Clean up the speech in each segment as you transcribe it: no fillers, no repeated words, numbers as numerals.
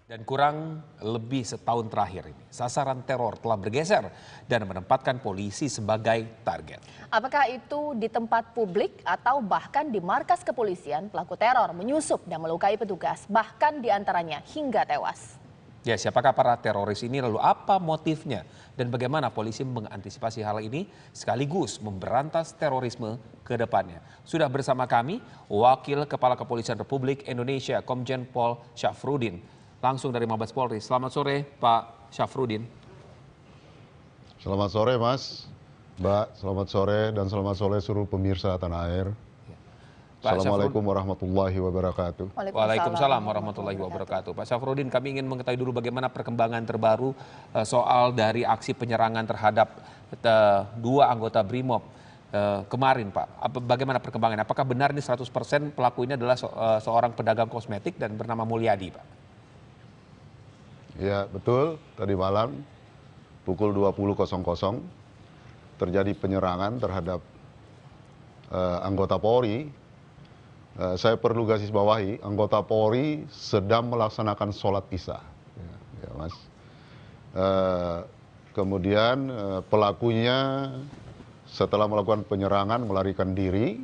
Dan kurang lebih setahun terakhir ini, sasaran teror telah bergeser dan menempatkan polisi sebagai target. Apakah itu di tempat publik atau bahkan di markas kepolisian, pelaku teror menyusup dan melukai petugas, bahkan diantaranya hingga tewas. Ya, siapakah para teroris ini, lalu apa motifnya, dan bagaimana polisi mengantisipasi hal ini sekaligus memberantas terorisme ke depannya. Sudah bersama kami Wakil Kepala Kepolisian Republik Indonesia Komjen Pol Syafruddin, langsung dari Mabes Polri. Selamat sore Pak Syafruddin. Selamat sore Mas, Mbak, selamat sore dan selamat sore seluruh pemirsa tanah air. Assalamualaikum warahmatullahi wabarakatuh. Waalaikumsalam warahmatullahi wabarakatuh. Pak Syafruddin, kami ingin mengetahui dulu bagaimana perkembangan terbaru soal dari aksi penyerangan terhadap dua anggota BRIMOB kemarin, Pak. Bagaimana perkembangan? Apakah benar ini 100% pelaku ini adalah seorang pedagang kosmetik dan bernama Mulyadi, Pak? Ya betul, tadi malam pukul 20.00 terjadi penyerangan terhadap anggota Polri. Saya perlu garis bawahi, anggota Polri sedang melaksanakan sholat isya, ya Mas. Kemudian pelakunya setelah melakukan penyerangan melarikan diri,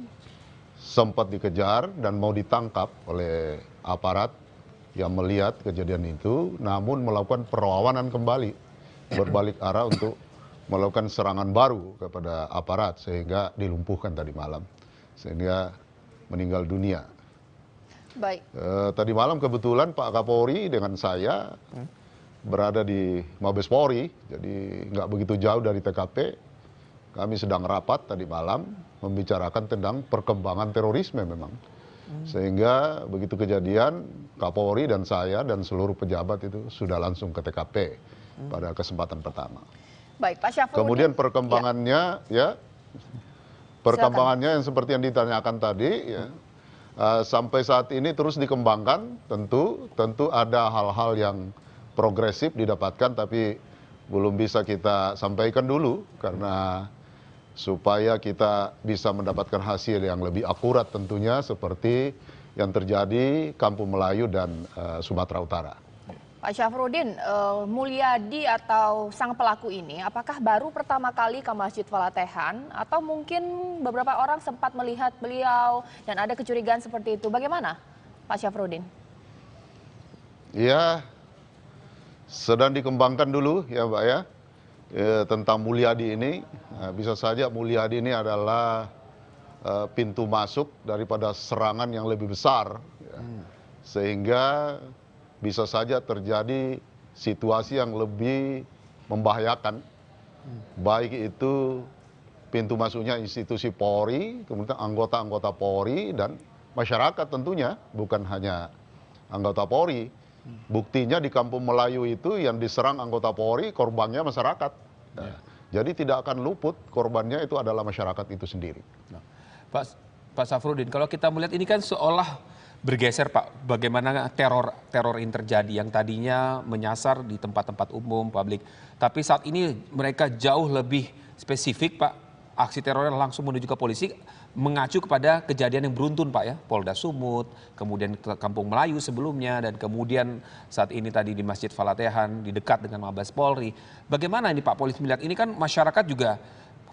sempat dikejar dan mau ditangkap oleh aparat yang melihat kejadian itu, namun melakukan perlawanan kembali, berbalik arah untuk melakukan serangan baru kepada aparat sehingga dilumpuhkan tadi malam, sehingga meninggal dunia. Baik. Tadi malam kebetulan Pak Kapolri dengan saya berada di Mabes Polri, jadi nggak begitu jauh dari TKP. Kami sedang rapat tadi malam membicarakan tentang perkembangan terorisme memang. Sehingga begitu kejadian Kapolri dan saya dan seluruh pejabat itu sudah langsung ke TKP pada kesempatan pertama. Baik, Pak Syafruddin. Kemudian perkembangannya perkembangannya yang seperti yang ditanyakan tadi ya, sampai saat ini terus dikembangkan, tentu ada hal-hal yang progresif didapatkan tapi belum bisa kita sampaikan dulu karena supaya kita bisa mendapatkan hasil yang lebih akurat tentunya seperti yang terjadi Kampung Melayu dan Sumatera Utara. Pak Syafruddin, Mulyadi atau sang pelaku ini apakah baru pertama kali ke Masjid Falatehan atau mungkin beberapa orang sempat melihat beliau dan ada kecurigaan seperti itu? Bagaimana Pak Syafruddin? Ya, sedang dikembangkan dulu ya Mbak ya, tentang Mulyadi ini. Bisa saja Mulyadi ini adalah pintu masuk daripada serangan yang lebih besar ya. Sehingga bisa saja terjadi situasi yang lebih membahayakan, baik itu pintu masuknya institusi Polri, kemudian anggota-anggota Polri dan masyarakat tentunya, bukan hanya anggota Polri. Buktinya di Kampung Melayu itu yang diserang anggota Polri, korbannya masyarakat. Jadi tidak akan luput, korbannya itu adalah masyarakat itu sendiri. Pak Syafruddin, kalau kita melihat ini kan seolah bergeser Pak, bagaimana teror ini terjadi yang tadinya menyasar di tempat-tempat umum, publik. Tapi saat ini mereka jauh lebih spesifik Pak, aksi terornya langsung menuju ke polisi, mengacu kepada kejadian yang beruntun Pak ya, Polda Sumut, kemudian ke Kampung Melayu sebelumnya, dan kemudian saat ini tadi di Masjid Falatehan, di dekat dengan Mabes Polri. Bagaimana ini Pak polisi melihat, ini kan masyarakat juga,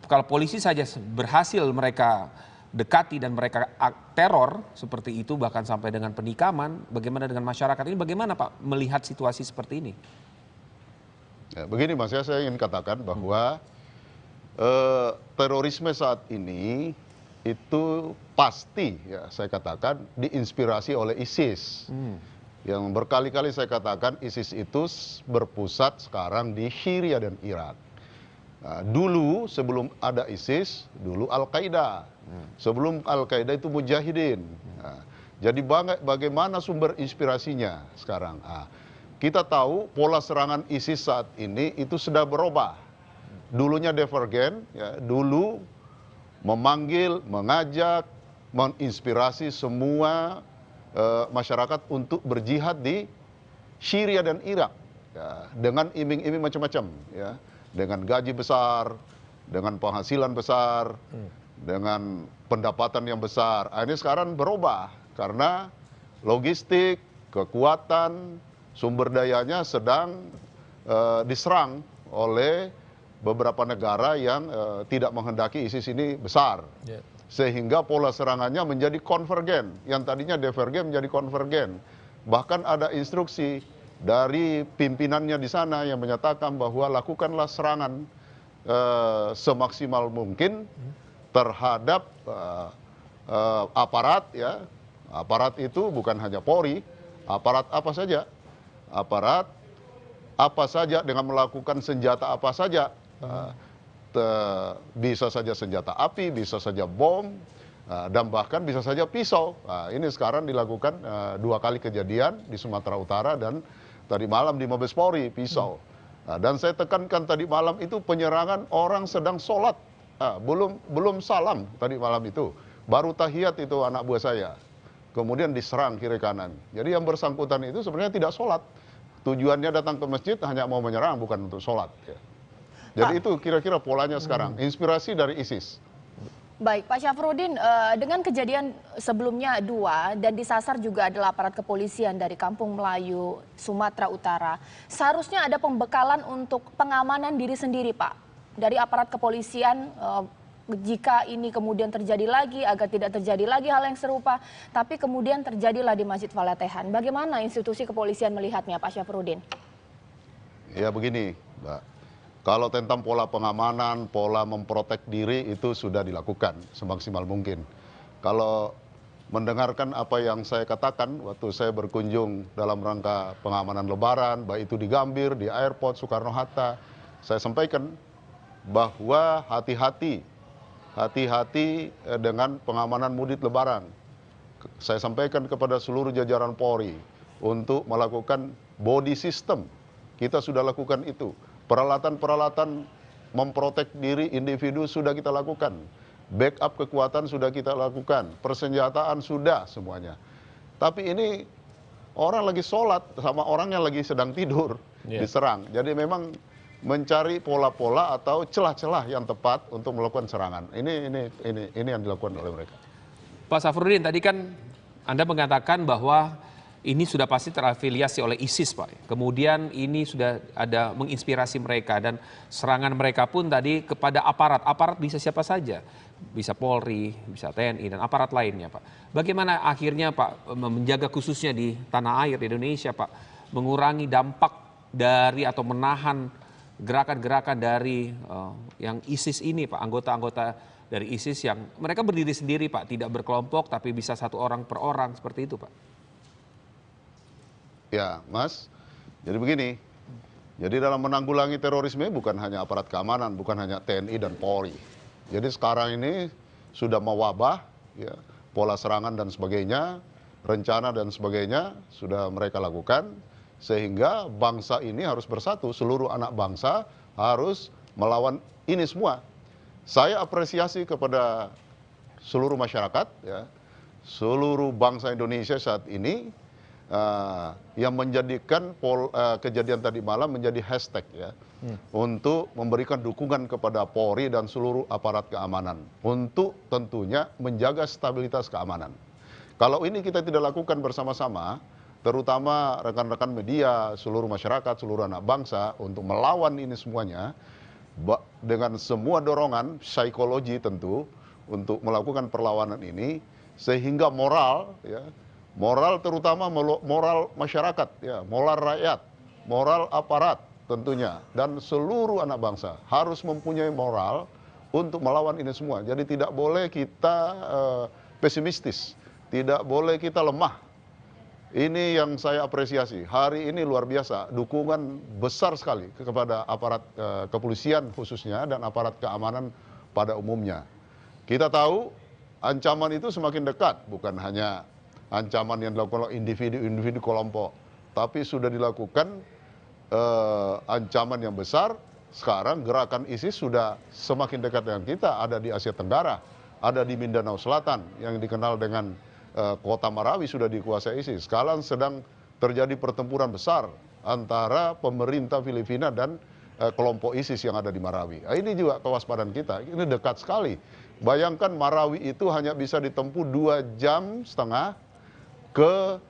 kalau polisi saja berhasil mereka dekati dan mereka teror seperti itu bahkan sampai dengan penikaman, bagaimana dengan masyarakat ini, bagaimana Pak melihat situasi seperti ini? Ya, begini Mas ya, saya ingin katakan bahwa terorisme saat ini itu pasti ya saya katakan diinspirasi oleh ISIS. Yang berkali-kali saya katakan ISIS itu berpusat sekarang di Syria dan Irak. Nah, dulu sebelum ada ISIS, dulu Al-Qaeda. Sebelum Al-Qaeda itu Mujahidin. Nah, jadi bagaimana sumber inspirasinya sekarang? Nah, kita tahu pola serangan ISIS saat ini itu sudah berubah. Dulunya divergen, ya, dulu memanggil, mengajak, menginspirasi semua masyarakat untuk berjihad di Syria dan Irak. Ya, dengan iming-iming macam-macam. Ya. Dengan gaji besar, dengan penghasilan besar, dengan pendapatan yang besar. Ini sekarang berubah karena logistik, kekuatan, sumber dayanya sedang diserang oleh beberapa negara yang tidak menghendaki ISIS ini besar. Sehingga pola serangannya menjadi konvergen, yang tadinya divergen menjadi konvergen. Bahkan ada instruksi dari pimpinannya di sana yang menyatakan bahwa lakukanlah serangan semaksimal mungkin terhadap aparat, ya. Aparat itu bukan hanya Polri, aparat apa saja, aparat apa saja dengan melakukan senjata apa saja. Bisa saja senjata api, bisa saja bom, dan bahkan bisa saja pisau. Ini sekarang dilakukan 2 kali kejadian di Sumatera Utara dan tadi malam di Mabes Polri, pisau. Dan saya tekankan tadi malam itu penyerangan orang sedang sholat, belum salam tadi malam itu, baru tahiyat itu anak buah saya, kemudian diserang kiri kanan. Jadi yang bersangkutan itu sebenarnya tidak sholat, tujuannya datang ke masjid hanya mau menyerang, bukan untuk sholat. Jadi itu kira-kira polanya sekarang, inspirasi dari ISIS. Baik, Pak Syafruddin, dengan kejadian sebelumnya 2 dan disasar juga adalah aparat kepolisian dari Kampung Melayu, Sumatera Utara. Seharusnya ada pembekalan untuk pengamanan diri sendiri, Pak, dari aparat kepolisian jika ini kemudian terjadi lagi, agar tidak terjadi lagi hal yang serupa, tapi kemudian terjadilah di Masjid Falatehan. Bagaimana institusi kepolisian melihatnya, Pak Syafruddin? Ya begini, Mbak. Kalau tentang pola pengamanan, pola memprotek diri itu sudah dilakukan semaksimal mungkin. Kalau mendengarkan apa yang saya katakan waktu saya berkunjung dalam rangka pengamanan Lebaran, baik itu di Gambir, di airport Soekarno-Hatta, saya sampaikan bahwa hati-hati dengan pengamanan mudik Lebaran. Saya sampaikan kepada seluruh jajaran Polri untuk melakukan body system. Kita sudah lakukan itu. Peralatan-peralatan memprotek diri individu sudah kita lakukan. Backup kekuatan sudah kita lakukan. Persenjataan sudah semuanya. Tapi ini orang lagi sholat sama orang yang lagi sedang tidur diserang. Jadi memang mencari pola-pola atau celah-celah yang tepat untuk melakukan serangan. Ini yang dilakukan oleh mereka. Pak Syafruddin, tadi kan Anda mengatakan bahwa ini sudah pasti terafiliasi oleh ISIS, Pak. Kemudian ini sudah ada menginspirasi mereka dan serangan mereka pun tadi kepada aparat. Aparat bisa siapa saja, bisa Polri, bisa TNI dan aparat lainnya, Pak. Bagaimana akhirnya, Pak, menjaga khususnya di tanah air di Indonesia, Pak, mengurangi dampak dari atau menahan gerakan-gerakan dari yang ISIS ini, Pak, anggota-anggota dari ISIS yang mereka berdiri sendiri, Pak, tidak berkelompok tapi bisa 1 orang per orang seperti itu, Pak. Ya, Mas. Jadi begini. Jadi dalam menanggulangi terorisme bukan hanya aparat keamanan, bukan hanya TNI dan Polri. Jadi sekarang ini sudah mewabah, ya, pola serangan dan sebagainya, rencana dan sebagainya sudah mereka lakukan, sehingga bangsa ini harus bersatu. Seluruh anak bangsa harus melawan ini semua. Saya apresiasi kepada seluruh masyarakat, ya, seluruh bangsa Indonesia saat ini, yang menjadikan kejadian tadi malam menjadi hashtag, ya, untuk memberikan dukungan kepada Polri dan seluruh aparat keamanan untuk tentunya menjaga stabilitas keamanan. Kalau ini kita tidak lakukan bersama-sama, terutama rekan-rekan media, seluruh masyarakat, seluruh anak bangsa untuk melawan ini semuanya dengan semua dorongan psikologi tentu untuk melakukan perlawanan ini, sehingga moral, ya, moral terutama moral masyarakat, ya, moral rakyat, moral aparat tentunya, dan seluruh anak bangsa harus mempunyai moral untuk melawan ini semua. Jadi tidak boleh kita pesimistis, tidak boleh kita lemah. Ini yang saya apresiasi. Hari ini luar biasa, dukungan besar sekali kepada aparat kepolisian khususnya dan aparat keamanan pada umumnya. Kita tahu ancaman itu semakin dekat, bukan hanya ancaman yang dilakukan oleh individu-individu kelompok, tapi sudah dilakukan ancaman yang besar. Sekarang gerakan ISIS sudah semakin dekat dengan kita, ada di Asia Tenggara, ada di Mindanao Selatan yang dikenal dengan kota Marawi sudah dikuasai ISIS. Sekarang sedang terjadi pertempuran besar antara pemerintah Filipina dan kelompok ISIS yang ada di Marawi. Ini juga kewaspadaan kita, ini dekat sekali. Bayangkan Marawi itu hanya bisa ditempuh 2,5 jam ke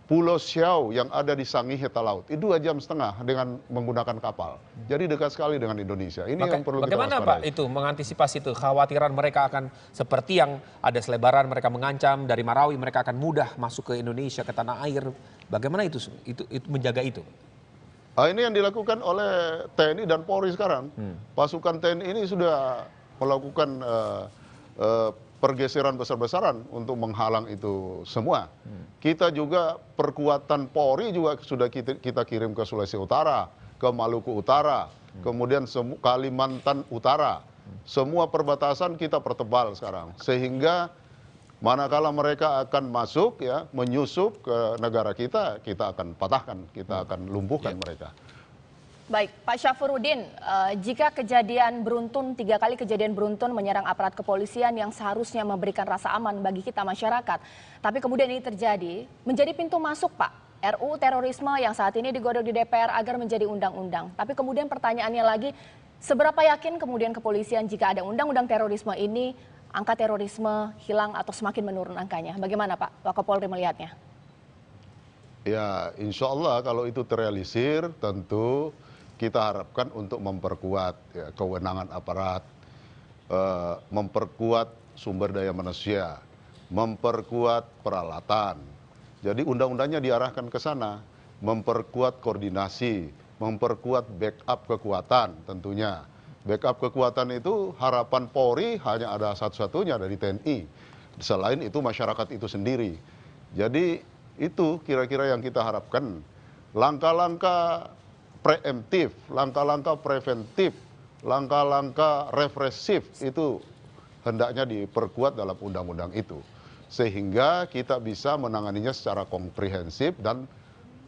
Pulau Siau yang ada di Sangihe Laut itu 2,5 jam dengan menggunakan kapal. Jadi dekat sekali dengan Indonesia. Ini yang perlu kita Bagaimana waspadai. Pak itu mengantisipasi itu kekhawatiran mereka akan seperti yang ada selebaran mereka mengancam dari Marawi mereka akan mudah masuk ke Indonesia ke tanah air. Bagaimana itu menjaga itu? Ini yang dilakukan oleh TNI dan Polri sekarang. Pasukan TNI ini sudah melakukan pergeseran besar-besaran untuk menghalang itu semua. Kita juga perkuatan Polri juga sudah kita kirim ke Sulawesi Utara, ke Maluku Utara, kemudian Kalimantan Utara. Semua perbatasan kita pertebal sekarang. Sehingga manakala mereka akan masuk ya, menyusup ke negara kita akan patahkan, kita akan lumpuhkan mereka. Baik, Pak Syafruddin, jika kejadian beruntun, 3 kali kejadian beruntun menyerang aparat kepolisian yang seharusnya memberikan rasa aman bagi kita masyarakat, tapi kemudian ini terjadi, menjadi pintu masuk Pak, RUU terorisme yang saat ini digodok di DPR agar menjadi undang-undang. Tapi kemudian pertanyaannya lagi, seberapa yakin kemudian kepolisian jika ada undang-undang terorisme ini, angka terorisme hilang atau semakin menurun angkanya? Bagaimana Pak Wakapolri melihatnya? Ya, insya Allah kalau itu terrealisir tentu kita harapkan untuk memperkuat ya, kewenangan aparat, memperkuat sumber daya manusia, memperkuat peralatan. Jadi undang-undangnya diarahkan ke sana, memperkuat koordinasi, memperkuat backup kekuatan tentunya. Backup kekuatan itu harapan Polri hanya ada satu-satunya dari TNI. Selain itu masyarakat itu sendiri. Jadi itu kira-kira yang kita harapkan. Langkah-langkah preemptif, langkah-langkah preventif, langkah-langkah represif itu hendaknya diperkuat dalam undang-undang itu. Sehingga kita bisa menanganinya secara komprehensif dan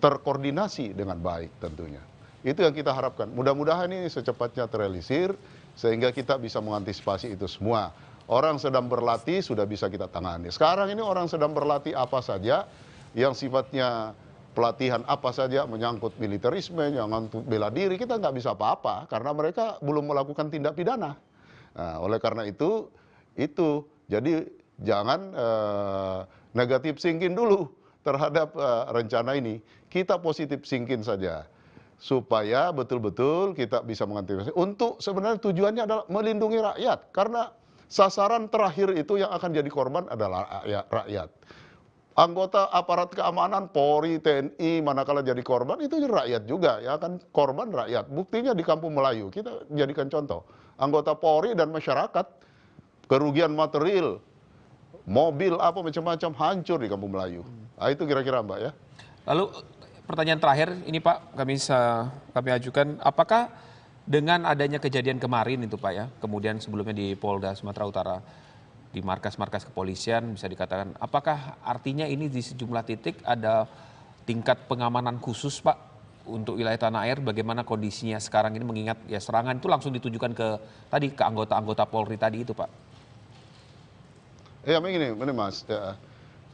terkoordinasi dengan baik tentunya. Itu yang kita harapkan. Mudah-mudahan ini secepatnya terrealisir sehingga kita bisa mengantisipasi itu semua. Orang sedang berlatih sudah bisa kita tangani. Sekarang ini orang sedang berlatih apa saja yang sifatnya pelatihan apa saja menyangkut militerisme, menyangkut bela diri, kita nggak bisa apa-apa karena mereka belum melakukan tindak pidana. Nah, oleh karena itu jadi jangan negatif thinking dulu terhadap rencana ini. Kita positif thinking saja supaya betul-betul kita bisa mengantisipasi. Untuk sebenarnya tujuannya adalah melindungi rakyat karena sasaran terakhir itu yang akan jadi korban adalah rakyat. Anggota aparat keamanan, Polri, TNI, manakala jadi korban, itu rakyat juga, ya kan korban rakyat. Buktinya di Kampung Melayu, kita jadikan contoh. Anggota Polri dan masyarakat, kerugian material, mobil, apa macam-macam hancur di Kampung Melayu. Nah, itu kira-kira Mbak ya. Lalu pertanyaan terakhir, ini Pak kami ajukan, apakah dengan adanya kejadian kemarin itu Pak ya, kemudian sebelumnya di Polda Sumatera Utara, di markas-markas kepolisian bisa dikatakan, apakah artinya ini di sejumlah titik ada tingkat pengamanan khusus Pak untuk wilayah tanah air? Bagaimana kondisinya sekarang ini mengingat ya serangan itu langsung ditujukan ke anggota-anggota Polri tadi itu Pak? Ya begini Mas, ya.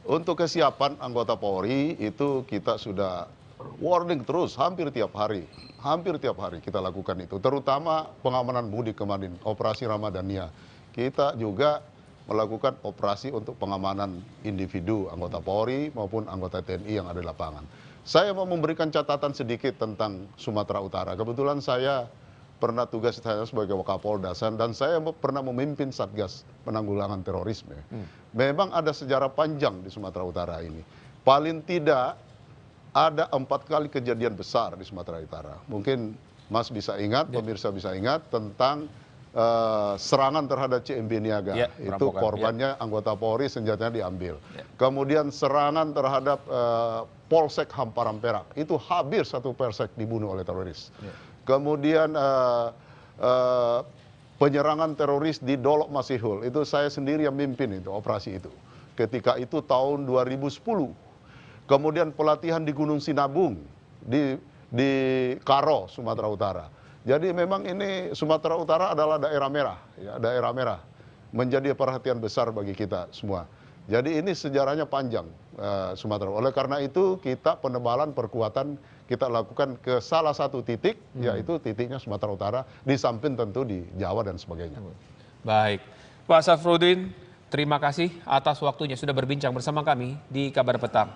Untuk kesiapan anggota Polri itu kita sudah warning terus hampir tiap hari kita lakukan itu, terutama pengamanan mudik kemarin, operasi Ramadhania. Kita juga melakukan operasi untuk pengamanan individu anggota Polri maupun anggota TNI yang ada di lapangan. Saya mau memberikan catatan sedikit tentang Sumatera Utara. Kebetulan saya pernah tugas saya sebagai Wakapolda dan saya pernah memimpin Satgas Penanggulangan Terorisme. Memang ada sejarah panjang di Sumatera Utara ini. Paling tidak ada 4 kali kejadian besar di Sumatera Utara. Mungkin Mas bisa ingat, pemirsa bisa ingat tentang serangan terhadap CMB Niaga, ya, itu korbannya anggota Polri, senjatanya diambil. Ya. Kemudian serangan terhadap Polsek Hamparan Perak, itu hampir 1 polsek dibunuh oleh teroris. Ya. Kemudian penyerangan teroris di Dolok Masihul, itu saya sendiri yang mimpin itu operasi itu. Ketika itu tahun 2010. Kemudian pelatihan di Gunung Sinabung, di Karo, Sumatera Utara. Jadi memang ini Sumatera Utara adalah daerah merah, ya, daerah merah, menjadi perhatian besar bagi kita semua. Jadi ini sejarahnya panjang Sumatera. Oleh karena itu kita penebalan perkuatan kita lakukan ke salah satu titik, yaitu titiknya Sumatera Utara, di samping tentu di Jawa dan sebagainya. Baik, Pak Syafruddin, terima kasih atas waktunya sudah berbincang bersama kami di Kabar Petang.